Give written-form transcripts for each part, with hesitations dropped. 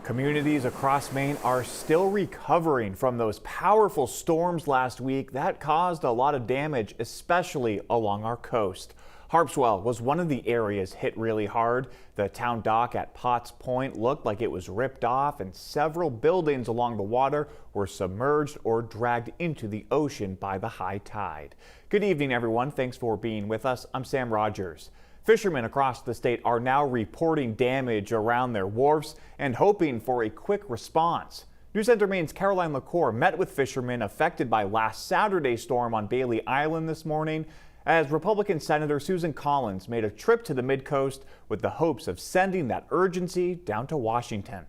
Communities across Maine are still recovering from those powerful storms last week that caused a lot of damage, especially along our coast. Harpswell was one of the areas hit really hard. The town dock at Potts Point looked like it was ripped off, and several buildings along the water were submerged or dragged into the ocean by the high tide. Good evening, everyone. Thanks for being with us. I'm Sam Rogers. Fishermen across the state are now reporting damage around their wharfs and hoping for a quick response. News Center Maine's Caroline LaCour met with fishermen affected by last Saturday's storm on Bailey Island this morning, as Republican Senator Susan Collins made a trip to the mid-coast with the hopes of sending that urgency down to Washington.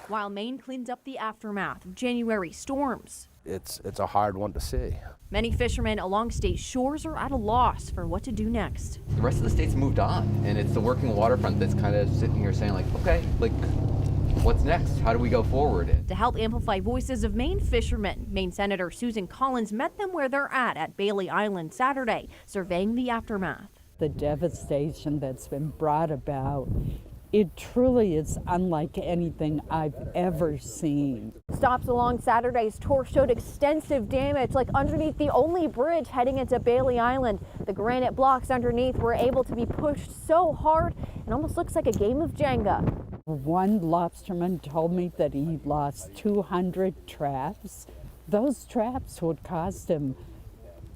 While Maine cleans up the aftermath of January storms, it's a hard one to see. many fishermen along state shores are at a loss for what to do next. The rest of the state's moved on, and it's the working waterfront that's kind of sitting here saying, like, okay, like, what's next? How do we go forward? To help amplify voices of Maine fishermen, Maine Senator Susan Collins met them where they're at Bailey Island Saturday, surveying the aftermath. The devastation that's been brought about, it truly is unlike anything I've ever seen. Stops along Saturday's tour showed extensive damage, like underneath the only bridge heading into Bailey Island. The granite blocks underneath were able to be pushed so hard, it almost looks like a game of Jenga. One lobsterman told me that he lost 200 traps. Those traps would cost him,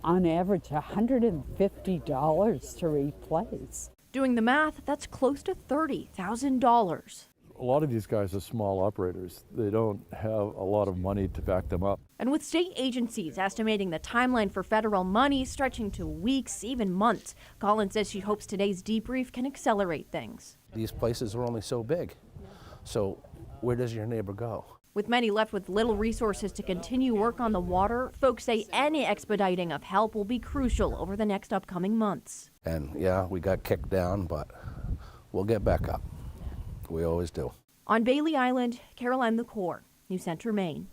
on average, $150 to replace. Doing the math, that's close to $30,000. A lot of these guys are small operators. They don't have a lot of money to back them up. And with state agencies estimating the timeline for federal money stretching to weeks, even months, Collins says she hopes today's debrief can accelerate things. These places are only so big. So where does your neighbor go? With many left with little resources to continue work on the water, folks say any expediting of help will be crucial over the next upcoming months. And yeah, we got kicked down, but we'll get back up. We always do. On Bailey Island, Caroline LaCour, News Center, Maine.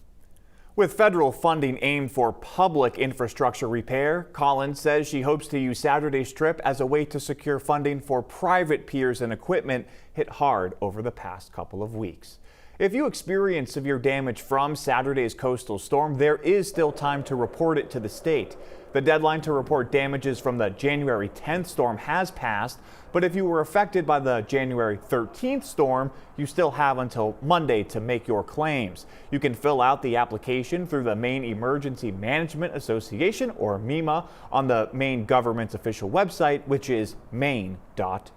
With federal funding aimed for public infrastructure repair, Collins says she hopes to use Saturday's trip as a way to secure funding for private piers and equipment hit hard over the past couple of weeks. If you experience severe damage from Saturday's coastal storm, there is still time to report it to the state. The deadline to report damages from the January 10th storm has passed, but if you were affected by the January 13th storm, you still have until Monday to make your claims. You can fill out the application through the Maine Emergency Management Association, or MEMA, on the Maine government's official website, which is maine.gov.